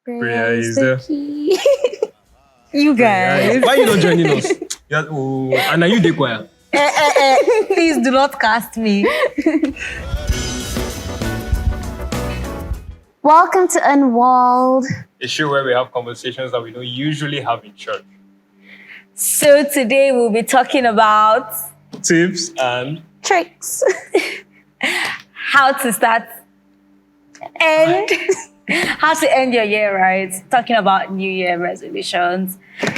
Prayer is the key. You guys. Why are you not joining us? And are you the choir? Please do not cast me. Welcome to Unwalled. A show where we have conversations that we don't usually have in church. So today we'll be talking about Tips and tricks. How to start and how to end your year, right? Talking about New Year resolutions.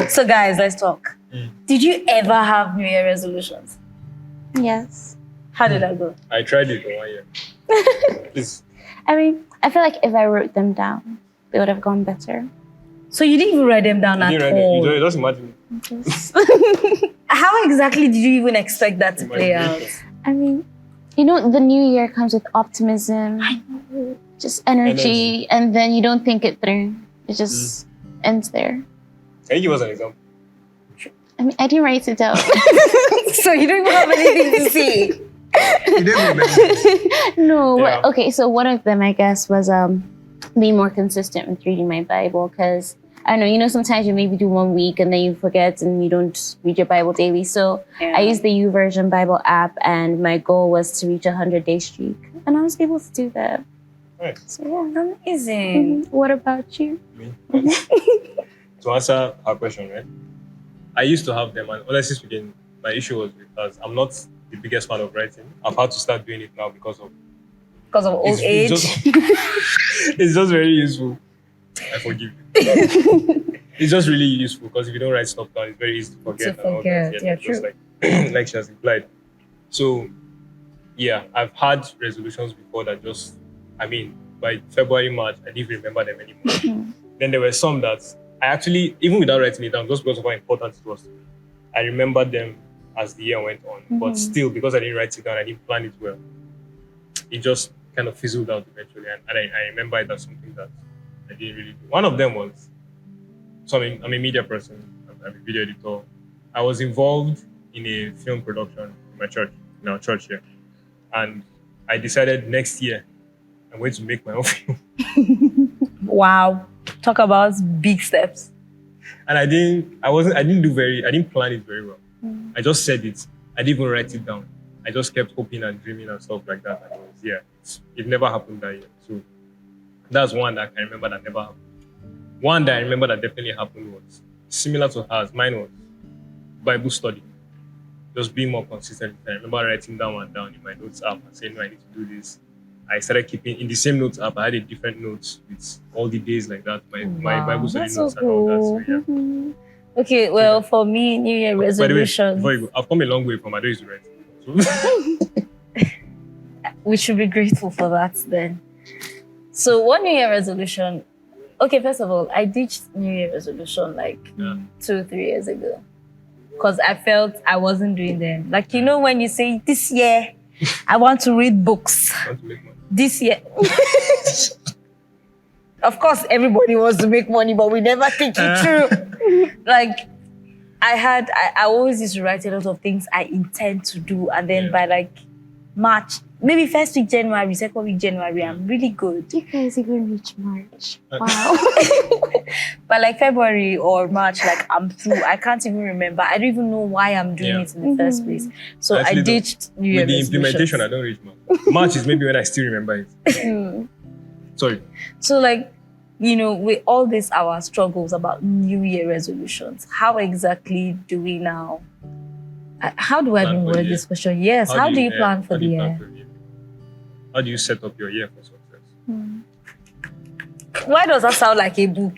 So guys, let's talk. Did you ever have New Year resolutions? Yes. How did that go? I tried it for 1 year. Please. I mean, I feel like if I wrote them down, they would have gone better. So you didn't even write them down at all? You just imagine. How exactly did you even expect that to play out? I mean, you know, the new year comes with optimism, just energy, and then you don't think it through. It just ends there. Can you give us an example? I mean, I didn't write it down. So you don't even have anything to say? You didn't remember. No. Yeah. Okay, so one of them, I guess, was being more consistent with reading my Bible, because I don't know, sometimes you maybe do 1 week and then you forget and you don't read your Bible daily. So I used the YouVersion Bible app, and my goal was to reach a 100-day streak, and I was able to do that. Right. So yeah, Amazing. What about you? Me? To answer her question, right? I used to have them, and honestly speaking, my issue was because I'm not the biggest fan of writing. I've had to start doing it now because of Old age? It's just very useful. I forgive you. It's just really useful because if you don't write stuff down, it's very easy to forget. And all that. Yeah, just true. like she has implied. So, yeah, I've had resolutions before that by February, March, I didn't remember them anymore. Then there were some that I actually, even without writing it down, just because of how important it was to me, I remembered them as the year went on. But still, because I didn't write it down, I didn't plan it well, it just kind of fizzled out eventually. And I remember it as something that I didn't really do. One of them was, I'm a media person, I'm a video editor. I was involved in a film production in our church here. And I decided next year, I'm going to make my own film. Wow. Talk about big steps. And I didn't plan it very well. I just said it. I didn't even write it down. I just kept hoping and dreaming and stuff like that. And it never happened that year. So that's one that I remember that never happened. One that I remember that definitely happened was similar to hers. Mine was Bible study. Just being more consistent. I remember writing down in my notes app and saying, no, I need to do this. I started keeping in the same notes app. I had a different notes with all the days like that. My Bible study That's notes so and all that. cool. So, yeah. Okay, well, for me, New Year resolutions. By the way, before you go, I've come a long way from I don't used to write. So. We should be grateful for that then. So one New Year resolution. Okay, first of all, I ditched New Year resolution 2 or 3 years ago. Because I felt I wasn't doing them. Like, when you say, this year, I want to read books. I want to make money. This year. Of course, everybody wants to make money, but we never think it through. Like, I always used to write a lot of things I intend to do. And then by March, maybe first week January, second week January, I'm really good. You guys even reach March. Wow. But February or March, I'm through. I can't even remember. I don't even know why I'm doing it in the first place. So I ditched New Year resolutions. With the implementation, I don't reach March. March is maybe when I still remember it. Sorry. So with all this, our struggles about New Year resolutions, how exactly do we now? How do I even word this question? Yes, how do you plan for the year? How do you set up your year for success? Why does that sound like a book?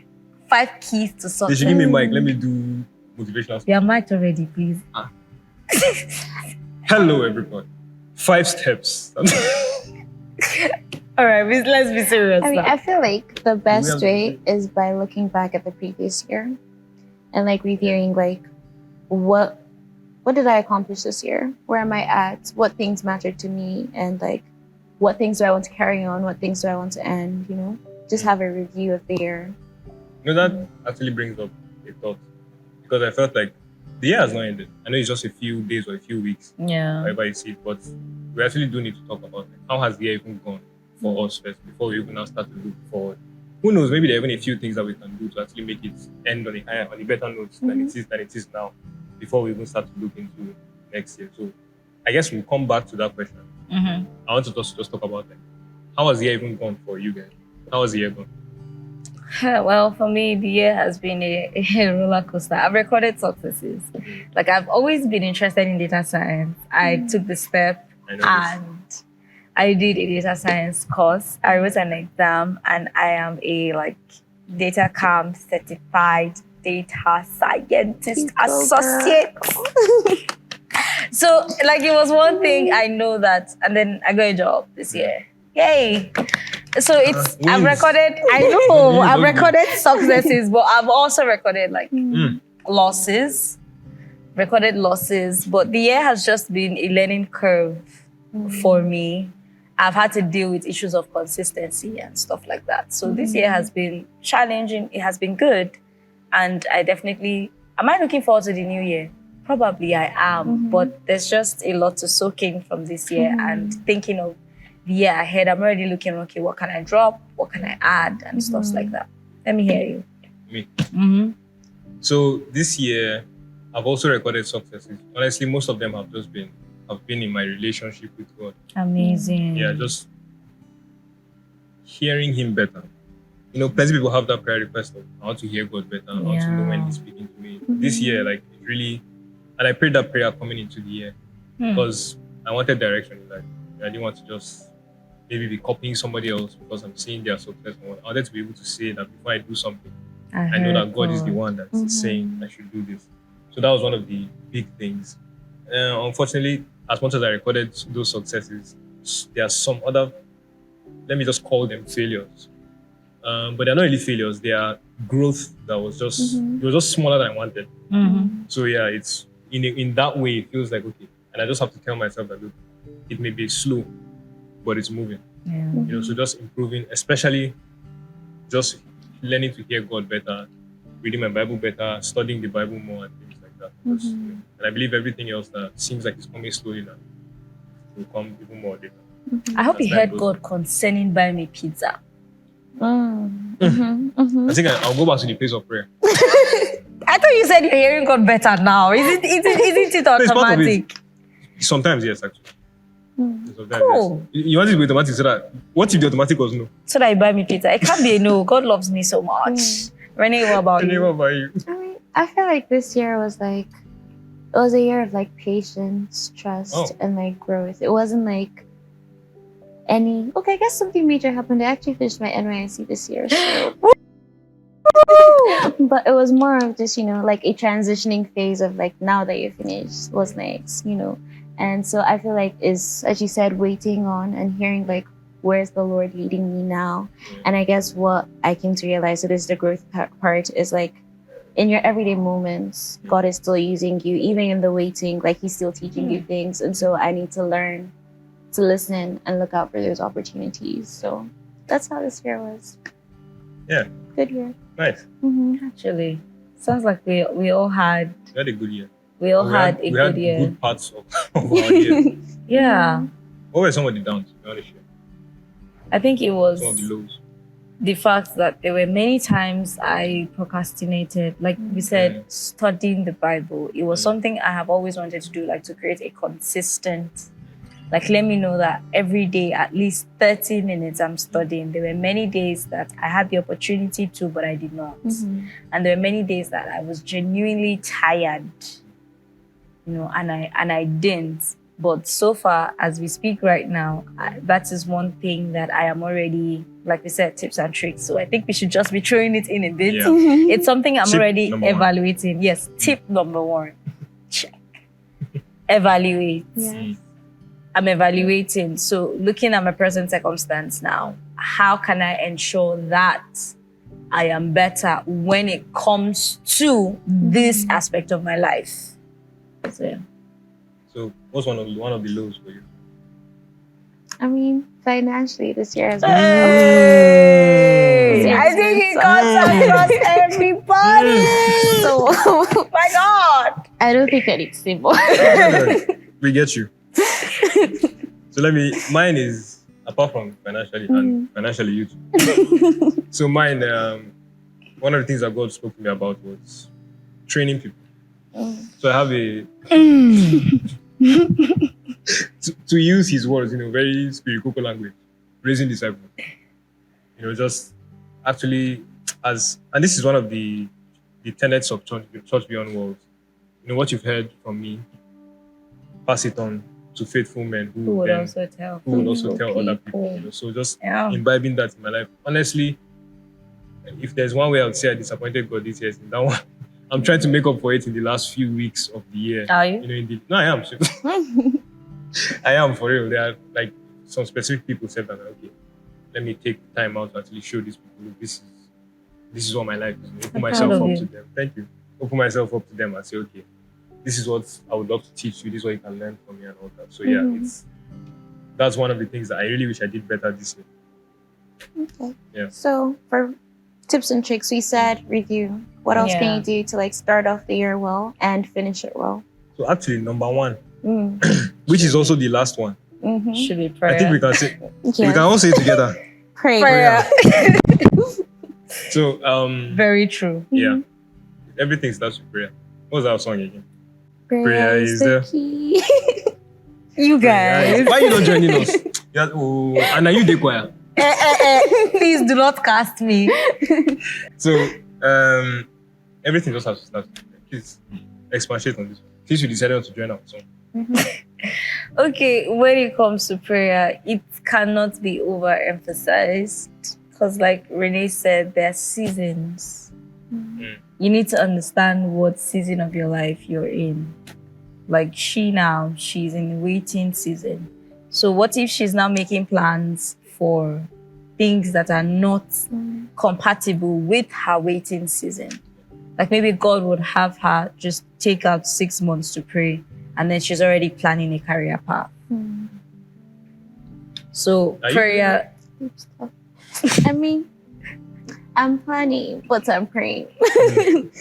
5 keys to success. They should give me a mic. Let me do motivational stuff. You're mic'd already, please. Hello, everybody. 5 steps. All right, let's be serious. I mean, I feel like the best way is by looking back at the previous year and reviewing what did I accomplish this year? Where am I at? What things matter to me? And what things do I want to carry on? What things do I want to end? Just have a review of the year. That actually brings up a thought, because I felt like the year has not ended. I know it's just a few days or a few weeks, however you see it, but we actually do need to talk about how has the year even gone for us first before we even now start to look forward. who knows? Maybe there are even a few things that we can do to actually make it end on a better note than it is now, before we even start to look into next year. So, I guess we'll come back to that question. I want to just talk about that. How has the year even gone for you guys? How has the year gone? Well, for me, the year has been a roller coaster. I've recorded successes. Like, I've always been interested in data science. I took the step and I did a data science course. I wrote an exam and I am a data camp certified data scientist associate. So it was one thing I know that, and then I got a job this year. Yay! So I've recorded, I've recorded successes, but I've also recorded losses, but the year has just been a learning curve for me. I've had to deal with issues of consistency and stuff like that. So this year has been challenging. It has been good. And am I looking forward to the new year? Probably I am, but there's just a lot to soak in from this year and thinking of the year ahead. I'm already looking, okay, what can I drop? What can I add? And stuff like that. Let me hear you. Me. So this year, I've also recorded successes. Honestly, most of them have been in my relationship with God. Amazing. Yeah, just hearing Him better. Plenty people have that prayer request of, I want to hear God better. I want to know when He's speaking to me. This year, it really, and I prayed that prayer coming into the year because I wanted direction in life. I didn't want to just maybe be copying somebody else because I'm seeing their success. I wanted to be able to say that before I do something, I know that God is the one that's saying I should do this. So that was one of the big things. Unfortunately, as much as I recorded those successes, there are some other, let me just call them failures. But they're not really failures. They are growth that was just, it was just smaller than I wanted. So yeah, it's in that way, it feels like, okay. And I just have to tell myself that, look, it may be slow, but it's moving. So just improving, especially just learning to hear God better, reading my Bible better, studying the Bible more and things like that. And I believe everything else that seems like it's coming slowly now will come even more later. I hope you heard God concerning buying me pizza. I think I'll go back to the place of prayer. I thought you said you're hearing God better now. Isn't it automatic? Sometimes, yes, actually. Sometimes, Cool. Yes. You want it to be automatic so that, what if the automatic was no? So that you buy me pizza. It can't be a no. God loves me so much. Renee, what about you? What about you? I feel like this year was it was a year of patience, trust, and growth. It wasn't I guess something major happened. I actually finished my NYSC this year. So. But it was more of just, a transitioning phase of now that you're finished, what's next, And so I feel is, as you said, waiting on and hearing where's the Lord leading me now? And I guess what I came to realize it is the growth part is in your everyday moments, God is still using you, even in the waiting, He's still teaching you things. And so I need to learn to listen and look out for those opportunities. So that's how this year was. Yeah. Good year. Nice. Actually, sounds like we all had. We had a good year. We all had a good year. Good parts of our year. Yeah. What were some of the downs? I think it was some of the lows. The fact that there were many times I procrastinated. Like we said, studying the Bible. It was something I have always wanted to do, to create a consistent. Let me know that every day, at least 30 minutes I'm studying. There were many days that I had the opportunity to, but I did not. And there were many days that I was genuinely tired, and I didn't. But so far, as we speak right now, that is one thing that I am already, like we said, tips and tricks. So I think we should just be throwing it in a bit. Yeah. It's something I'm already evaluating. Yes, tip number 1. Check. Evaluate. Yes. I'm evaluating. So looking at my present circumstance now, how can I ensure that I am better when it comes to this aspect of my life? So, yeah. So what's one of the lows for you? Financially this year has been Hey! I think it cuts across everybody. So my God. I don't think I need to say more. We get you. So mine is, apart from financially and financially you too. So mine, one of the things that God spoke to me about was training people. So I have a to use his words, very spiritual language, raising disciples. Just actually and this is one of the tenets of church beyond worlds. What you've heard from me, pass it on to faithful men who would then also tell other people. So just imbibing that in my life. Honestly, if there's one way I would say I disappointed God this year, is in that one. I'm trying to make up for it in the last few weeks of the year. Are you? No, I am. I am, for real. There are like some specific people said that, okay, let me take time out to actually show these people, look, this is what my life is. Open myself up to them. Thank you. Open myself up to them and say, okay, this is what I would love to teach you. This is what you can learn from me and all that. So yeah, that's one of the things that I really wish I did better this year. Okay. Yeah. So for tips and tricks, we said review. What else can you do to like start off the year well and finish it well? So actually, number one, which is also the last one, should be prayer. I think we can say we can all say it together. Prayer. So very true. Yeah, everything starts with prayer. What was our song again? Prayer is the key. You guys, why are you not joining us? And are you the choir? Please do not cast me. So everything just has to start. Please expatiate on this. Since you decided to join our song. Okay, when it comes to prayer, it cannot be overemphasized because, like Renee said, there are seasons. You need to understand what season of your life you're in. Like she's in the waiting season. So what if she's now making plans for things that are not compatible with her waiting season? Like maybe God would have her just take out 6 months to pray, and then she's already planning a career path. So prayer. I mean, I'm planning, but I'm praying.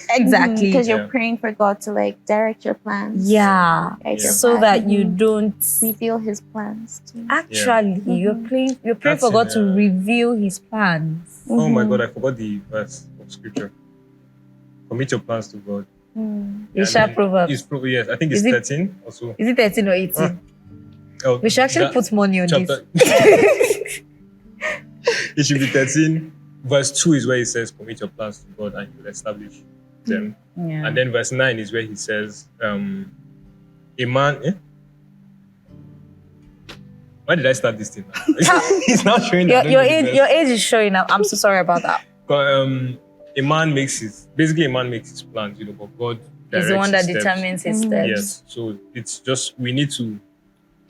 Exactly. Because you're praying for God to like direct your plans. Yeah. So that you don't reveal his plans too. Actually, you're praying for God to reveal his plans. Oh my God, I forgot the verse of scripture. Commit your plans to God. You shall Proverbs. Yes, I think it's 13 or so. Is it 13 or 18? We should actually put money on this. It should be 13. Verse 2 is where he says, commit your plans to God and you will establish them. And then verse 9 is where he says, a man... Why did I start this thing? He's not showing that. Your age is showing up. I'm so sorry about that. A man makes his plans, but God is the one that steps. determines his steps. Yes. So it's just, we need to,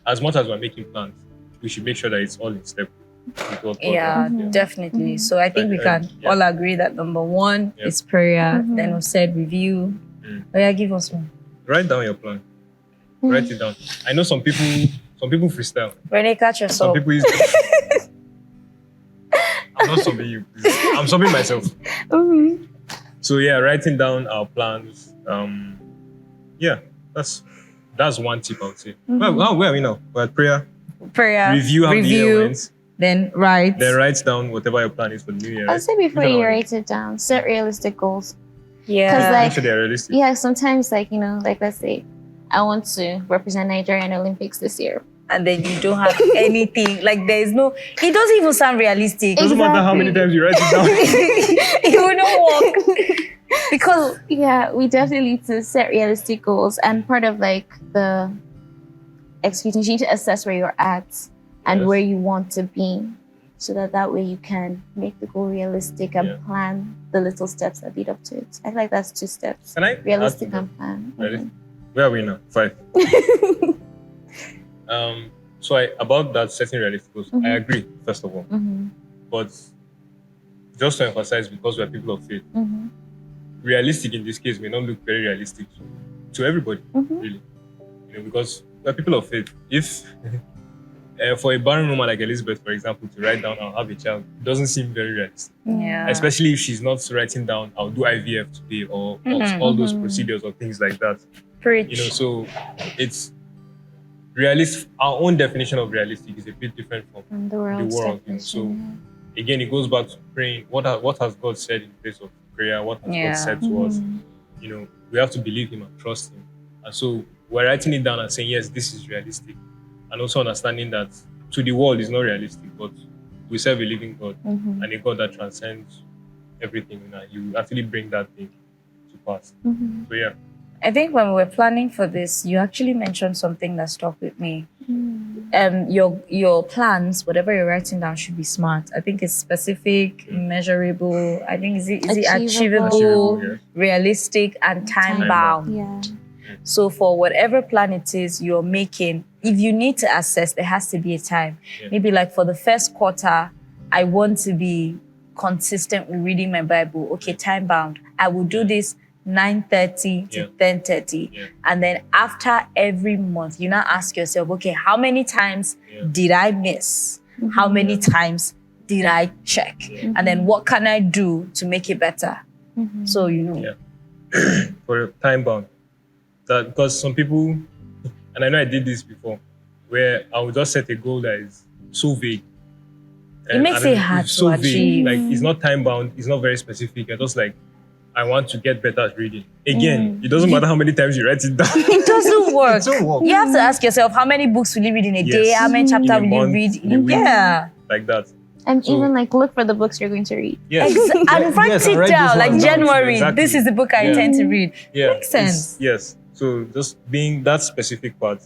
as much as we're making plans, we should make sure that it's all in step with what God definitely. So I think we can all agree that number one is prayer. Then we said review. Give us one. Write down your plan. Write it down. I know some people freestyle. Renee, catch yourself. Some people I'm not subbing you. I'm subbing myself. So yeah, writing down our plans. That's one tip I would say. Well, where are we now? We're at prayer. Review how the year went. Then write down whatever your plan is for the new year. I'll say before you write it down, set realistic goals. Yeah. Because make sure they're realistic. Yeah, sometimes like let's say I want to represent Nigeria in Olympics this year. And then you don't have anything. Like there is no, it doesn't even sound realistic. It doesn't matter how many times you write it down. It will not work. Because we definitely need to set realistic goals. And part of like the executing, you need to assess where you're at and where you want to be. So that way you can make the goal realistic and plan the little steps that lead up to it. I feel like that's 2 steps. Can I realistic and plan. Where are we now? 5. So about that setting realistic goals, I agree, first of all. But just to emphasize, because we're people of faith, realistic in this case may not look very realistic to everybody, really. Because we're people of faith. If for a barren woman like Elizabeth, for example, to write down, I'll have a child, it doesn't seem very realistic. Yeah. Especially if she's not writing down, I'll do IVF today or all those procedures or things like that. Preach. So it's our own definition of realistic is a bit different from From the the world's world. definition. So again, it goes back to praying. What has God said in place of prayer? What has Yeah. God said to us? We have to believe Him and trust Him. And so we're writing it down and saying, yes, this is realistic. And also understanding that to the world is not realistic, but we serve a living God and a God that transcends everything. You actually bring that thing to pass. So yeah. I think when we were planning for this, you actually mentioned something that stuck with me. Your plans, whatever you're writing down, should be smart. I think it's specific, measurable. I think is it achievable, Yes. realistic, and time bound. Yeah. So for whatever plan it is you're making, if you need to assess, there has to be a time. Yeah. Maybe like for the first quarter, I want to be consistent with reading my Bible. Okay, time bound. I will do this 9:30 to 10:30. Yeah. And then after every month, you now ask yourself, okay, how many times did I miss? How many times did I check? And then what can I do to make it better? So, For time bound. That because some people, and I know I did this before, where I would just set a goal that is so vague. It makes it hard to achieve. Like it's not time bound, it's not very specific. You're just like, I want to get better at reading. Again, it doesn't matter how many times you write it down. It doesn't work. It don't work. You have to ask yourself, how many books will you read in a day? How many chapters will you month, read? in a week. Yeah. Like that. And So- even like look for the books you're going to read. Yes. And write Yes, I it write down, those like ones down. January, Exactly. this is the book I intend to read. Yeah. Makes sense. Yes. So just being that specific part,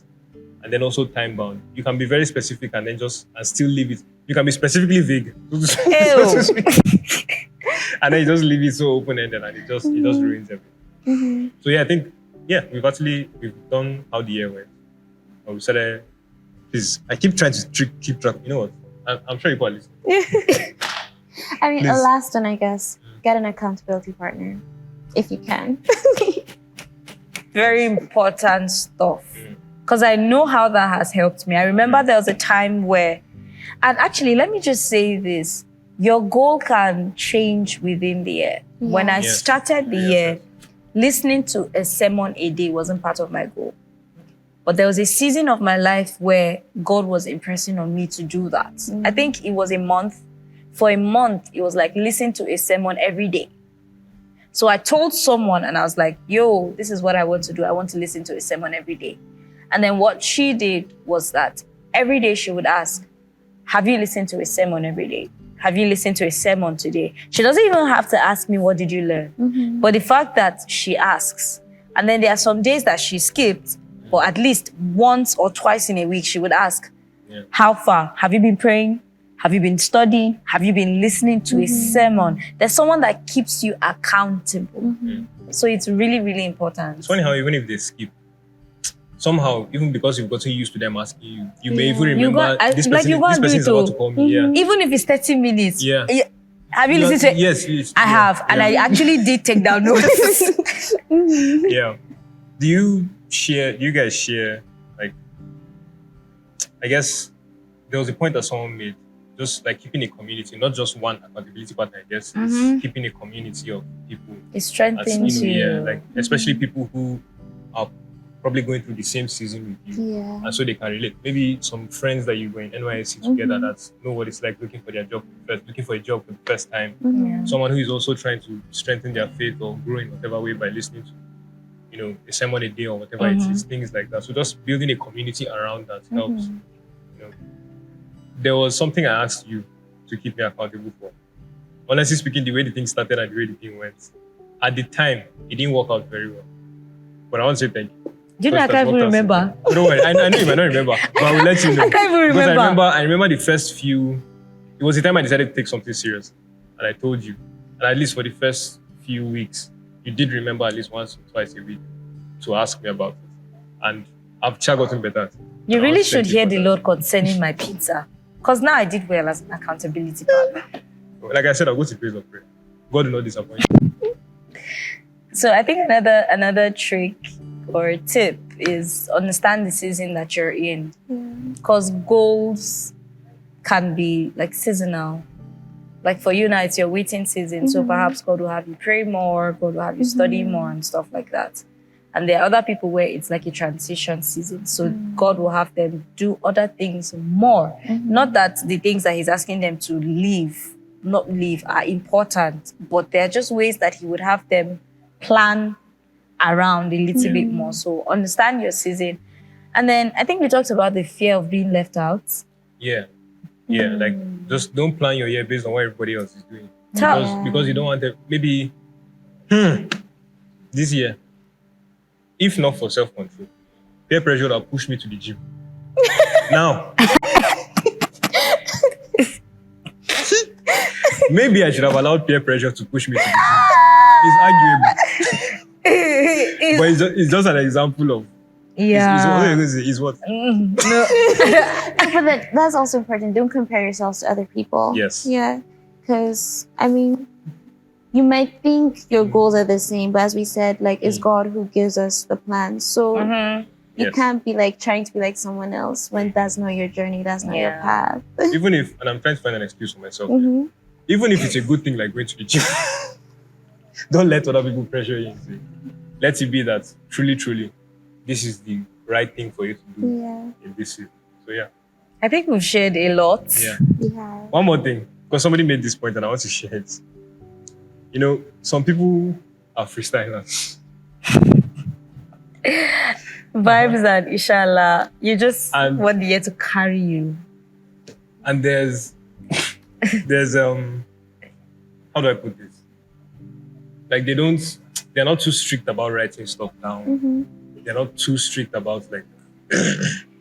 and then also time bound. You can be very specific and then and still leave it. You can be specifically vague. And then you just leave it so open ended and it just ruins everything. So yeah, I think we've done how the year went. And we said, please, I keep trying to keep track. You know what? I'm sure people are listening. I mean, a Please. last one, I guess. Get an accountability partner, if you can. Very important stuff. Because I know how that has helped me. I remember there was a time where, and actually, let me just say this. Your goal can change within the year. When I Yes. started the year, listening to a sermon a day wasn't part of my goal. But there was a season of my life where God was impressing on me to do that. I think it was a month. For a month, it was like listen to a sermon every day. So I told someone and I was like, yo, this is what I want to do. I want to listen to a sermon every day. And then what she did was that every day she would ask, have you listened to a sermon every day? Have you listened to a sermon today? She doesn't even have to ask me, what did you learn? But the fact that she asks, and then there are some days that she skipped, but at least once or twice in a week, she would ask, how far? Have you been praying? Have you been studying? Have you been listening to a sermon? There's someone that keeps you accountable. So it's really, really important. It's funny how even if they skip, somehow, even because you've gotten used to them asking you, you may even You remember this person is about to call me. Yeah. Even if it's 30 minutes. Yeah. Have you listened to it? Yes. I have. And I actually did take down notes. Yeah. Do you guys share, like, I guess there was a point that someone made, just like keeping a community, not just one accountability partner, I guess, is keeping a community of people. It strengthens you. Like, especially people who are probably going through the same season with you. Yeah. And so they can relate. Maybe some friends that you go in NYSC together that know what it's like looking for a job for the first time. Yeah. Someone who is also trying to strengthen their faith or grow in whatever way by listening to, a sermon a day or whatever it is, things like that. So just building a community around that helps. There was something I asked you to keep me accountable for. Honestly speaking, the way the thing started and the way the thing went, at the time, it didn't work out very well. But I want to say thank you. Do you know I can't even remember? Don't worry, I know you might not remember, but I will let you know. I can't even Because remember. I remember the first few, it was the time I decided to take something serious. And I told you. And at least for the first few weeks, you did remember at least once or twice a week to ask me about it. And I've gotten better at it. You And I really want to should thank you hear for the that. Lord concerning my pizza. Because now I did well as an accountability partner. Like I said, I'll go to place of prayer. God will not disappoint you. So I think another trick or tip is understand the season that you're in. Because goals can be like seasonal. Like for you now, it's your waiting season. So perhaps God will have you pray more, God will have you study more and stuff like that. And there are other people where it's like a transition season. So God will have them do other things more. Not that the things that he's asking them to not leave are important, but they're just ways that he would have them plan around a little bit more. So understand your season. And then I think we talked about the fear of being left out. Yeah. Yeah, like just don't plan your year based on what everybody else is doing. Because you don't want to, maybe this year, if not for self-control, peer pressure will push me to the gym. Now, maybe I should have allowed peer pressure to push me to the gym. It's arguable. But it's just an example of it's what? No. But that's also important. Don't compare yourselves to other people. Yes. Yeah. Because, I mean, you might think your goals are the same, but as we said, like, it's God who gives us the plan. So you can't be like trying to be like someone else when that's not your journey, that's not your path. Even if, and I'm trying to find an excuse for myself, even if it's a good thing like going to the gym, don't let other people pressure you. Let it be that truly, this is the right thing for you to do in this season. So I think we've shared a lot. Yeah. Yeah. One more thing, because somebody made this point and I want to share it. You know, some people are freestylers. Vibes and inshallah, you just want the year to carry you. And there's how do I put this? Like they're not too strict about writing stuff down. They're not too strict about like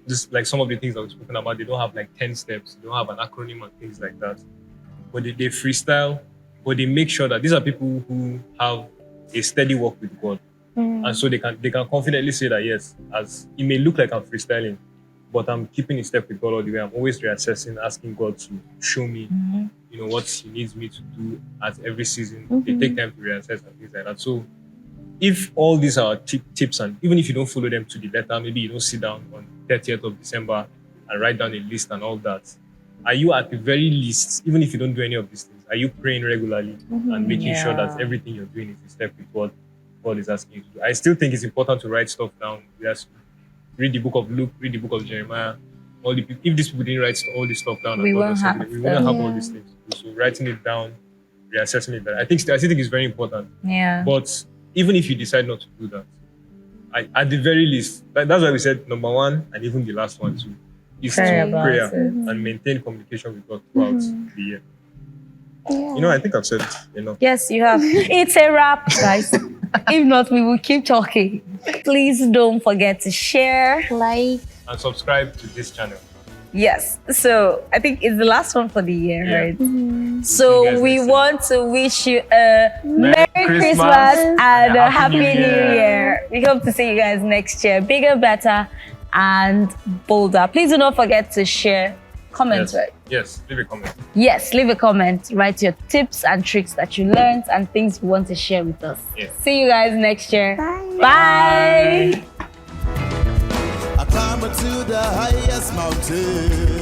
just like some of the things that we've spoken about. They don't have like 10 steps, they don't have an acronym and things like that. But they freestyle, but they make sure that these are people who have a steady walk with God. And so they can confidently say that yes, as it may look like I'm freestyling, but I'm keeping in step with God all the way. I'm always reassessing, asking God to show me, you know, what He needs me to do at every season. They take time to reassess and things like that. So if all these are tips, and even if you don't follow them to the letter, maybe you don't sit down on 30th of December and write down a list and all that, are you at the very least, even if you don't do any of these things, are you praying regularly and making sure that everything you're doing is in step with what God is asking you to do? I still think it's important to write stuff down. Yes, read the book of Luke, read the book of Jeremiah. All the people, if these people didn't write all this stuff down, we won't have all these things to do. So writing it down, reassessing it, I still think it's very important. Yeah. But even if you decide not to do that, at the very least, that's why we said number one, and even the last one too, is to prayer and maintain communication with God throughout the year. Yeah. You know, I think I've said enough. Yes, you have. It's a wrap, guys. If not, we will keep talking. Please don't forget to share, like, and subscribe to this channel. Yes. So I think it's the last one for the year, right? So we want to wish you a Merry Christmas and a Happy New Year. We hope to see you guys next year. Bigger, better, and bolder. Please do not forget to share. Comment, right? Yes, leave a comment. Yes, leave a comment. Write your tips and tricks that you learned and things you want to share with us. Yes. See you guys next year. Bye. Bye. I climb to the highest mountain.